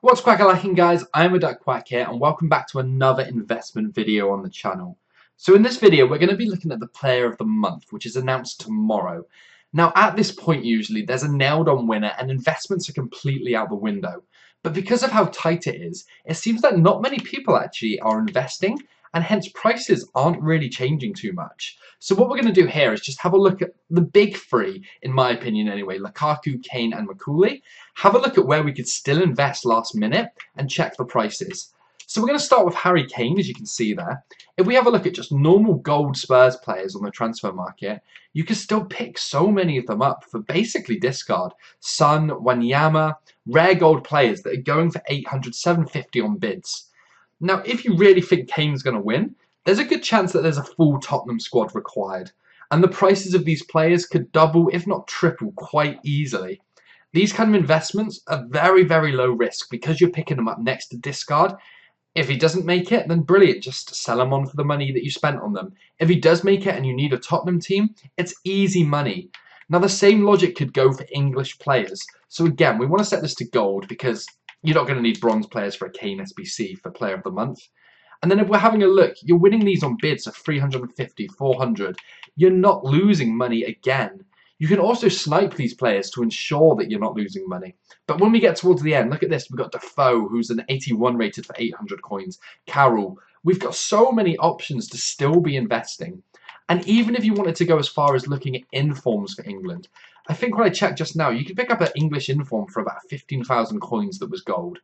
What's crackalacking, guys? I'm a Duck Quack here and welcome back to another investment video on the channel. So in this video we're going to be looking at the player of the month, which is announced tomorrow. Now at this point usually there's a nailed on winner and investments are completely out the window. But because of how tight it is, it seems that not many people actually are investing and hence prices aren't really changing too much. So what we're going to do here is just have a look at the big three, in my opinion anyway, Lukaku, Kane and McAuley. Have a look at where we could still invest last minute and check the prices. So we're going to start with Harry Kane, as you can see there. If we have a look at just normal gold Spurs players on the transfer market, you can still pick so many of them up for basically discard. Son, Wanyama, rare gold players that are going for 800, 750 on bids. Now, if you really think Kane's going to win, there's a good chance that there's a full Tottenham squad required. And the prices of these players could double, if not triple, quite easily. These kind of investments are very, very low risk because you're picking them up next to discard. If he doesn't make it, then brilliant, just sell him on for the money that you spent on them. If he does make it and you need a Tottenham team, it's easy money. Now, the same logic could go for English players. So again, we want to set this to gold because you're not going to need bronze players for a Kane SBC for player of the month. And then if we're having a look, you're winning these on bids of 350, 400. You're not losing money again. You can also snipe these players to ensure that you're not losing money. But when we get towards the end, look at this. We've got Defoe, who's an 81 rated for 800 coins. Carroll. We've got so many options to still be investing. And even if you wanted to go as far as looking at informs for England, I think when I checked just now, you could pick up an English inform for about 15,000 coins that was gold.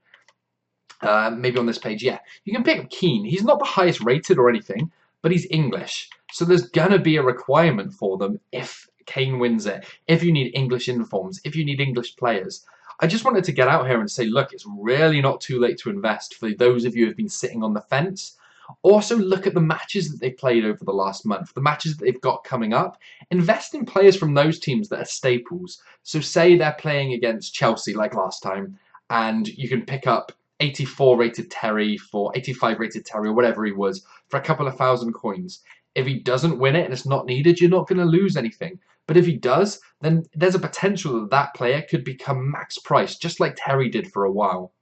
Maybe on this page, yeah. You can pick up Kane. He's not the highest rated or anything, but he's English. So there's going to be a requirement for them if Kane wins it, if you need English informs, if you need English players. I just wanted to get out here and say, look, it's really not too late to invest for those of you who have been sitting on the fence. Also, look at the matches that they've played over the last month, the matches that they've got coming up. Invest in players from those teams that are staples. So say they're playing against Chelsea like last time, and you can pick up 84 rated Terry for 85 rated Terry or whatever he was for a couple of thousand coins. If he doesn't win it and it's not needed, you're not going to lose anything. But if he does, then there's a potential that that player could become max price, just like Terry did for a while.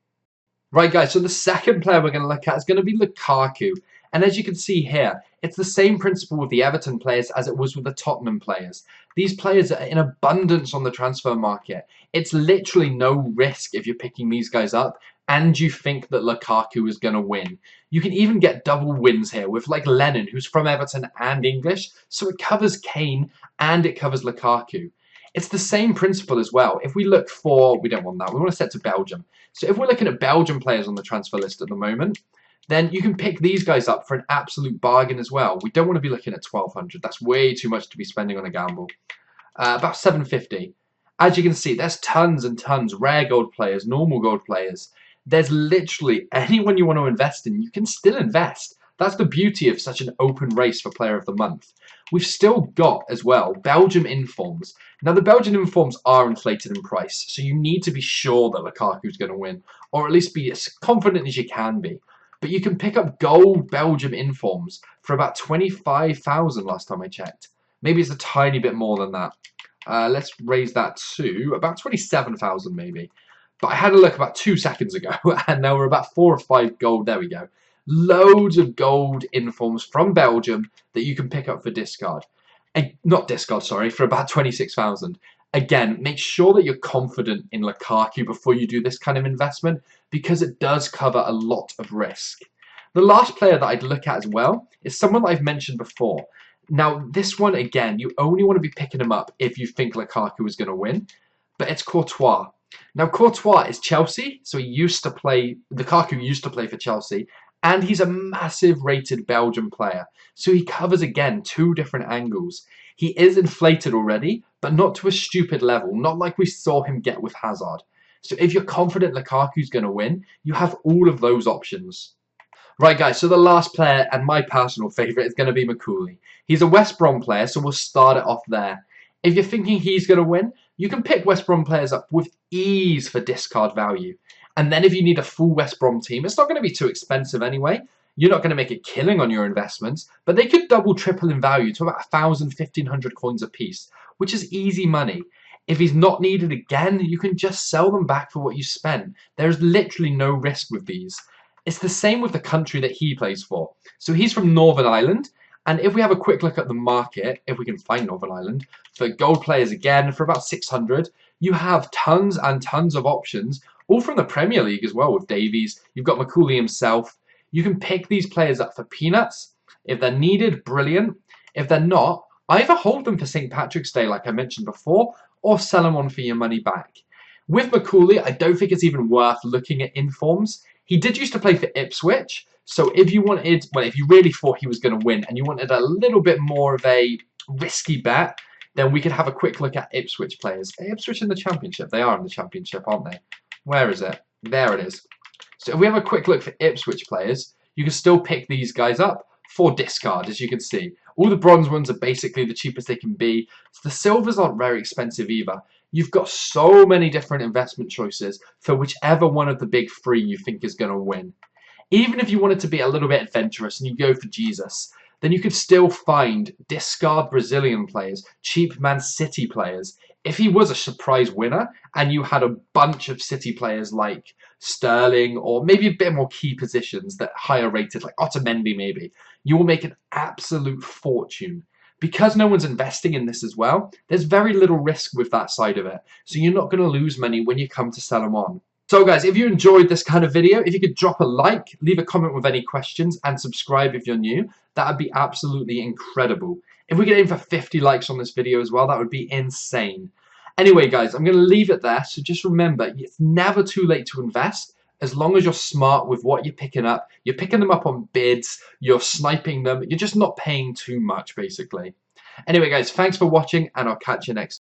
Right, guys, so the second player we're going to look at is going to be Lukaku. And as you can see here, it's the same principle with the Everton players as it was with the Tottenham players. These players are in abundance on the transfer market. It's literally no risk if you're picking these guys up and you think that Lukaku is going to win. You can even get double wins here with like Lennon, who's from Everton and English, so it covers Kane and it covers Lukaku. It's the same principle as well. If we look for, we don't want that, we want to set to Belgium. So if we're looking at Belgian players on the transfer list at the moment, then you can pick these guys up for an absolute bargain as well. We don't want to be looking at 1,200. That's way too much to be spending on a gamble. About 750. As you can see, there's tons and tons, rare gold players, normal gold players. There's literally anyone you want to invest in, you can still invest. That's the beauty of such an open race for Player of the Month. We've still got, as well, Belgium informs. Now, the Belgian informs are inflated in price, so you need to be sure that Lukaku's going to win, or at least be as confident as you can be. But you can pick up gold Belgium informs for about 25,000 last time I checked. Maybe it's a tiny bit more than that. Let's raise that to about 27,000 maybe. But I had a look about 2 seconds ago, and there were about 4 or 5 gold. There we go. Loads of gold informs from Belgium that you can pick up for discard. Not discard, sorry, for about 26,000. Again, make sure that you're confident in Lukaku before you do this kind of investment because it does cover a lot of risk. The last player that I'd look at as well is someone that I've mentioned before. Now, this one, again, you only want to be picking him up if you think Lukaku is going to win, but it's Courtois. Now, Courtois is Chelsea, so Lukaku used to play for Chelsea, and he's a massive rated Belgian player. So he covers, again, 2 different angles. He is inflated already, but not to a stupid level, not like we saw him get with Hazard. So if you're confident Lukaku's going to win, you have all of those options. Right, guys, so the last player, and my personal favourite, is going to be McAuley. He's a West Brom player, so we'll start it off there. If you're thinking he's going to win, you can pick West Brom players up with ease for discard value. And then if you need a full West Brom team, it's not going to be too expensive anyway. You're not going to make a killing on your investments, but they could double, triple in value to about 1,000, 1,500 coins a piece, which is easy money. If he's not needed again, you can just sell them back for what you spent. There's literally no risk with these. It's the same with the country that he plays for. So he's from Northern Ireland, and if we have a quick look at the market, if we can find Northern Ireland, for gold players again, for about 600, you have tons and tons of options, all from the Premier League as well with Davies. You've got McAuley himself. You can pick these players up for peanuts. If they're needed, brilliant. If they're not, either hold them for St. Patrick's Day, like I mentioned before, or sell them on for your money back. With McAuley, I don't think it's even worth looking at informs. He did used to play for Ipswich, so if you wanted, well, if you really thought he was going to win and you wanted a little bit more of a risky bet, then we could have a quick look at Ipswich players. Ipswich in the Championship. They are in the Championship, aren't they? Where is it? There it is. So if we have a quick look for Ipswich players, you can still pick these guys up for discard, as you can see. All the bronze ones are basically the cheapest they can be. The silvers aren't very expensive either. You've got so many different investment choices for whichever one of the big three you think is going to win. Even if you wanted to be a little bit adventurous and you go for Jesus, then you could still find discard Brazilian players, cheap Man City players. If he was a surprise winner and you had a bunch of City players like Sterling or maybe a bit more key positions that higher rated, like Otamendi maybe, you will make an absolute fortune. Because no one's investing in this as well, there's very little risk with that side of it. So you're not going to lose money when you come to sell them on. So guys, if you enjoyed this kind of video, if you could drop a like, leave a comment with any questions, and subscribe if you're new, that would be absolutely incredible. If we get in for 50 likes on this video as well, that would be insane. Anyway guys, I'm going to leave it there, so just remember, it's never too late to invest, as long as you're smart with what you're picking up. You're picking them up on bids, you're sniping them, you're just not paying too much, basically. Anyway guys, thanks for watching, and I'll catch you next time.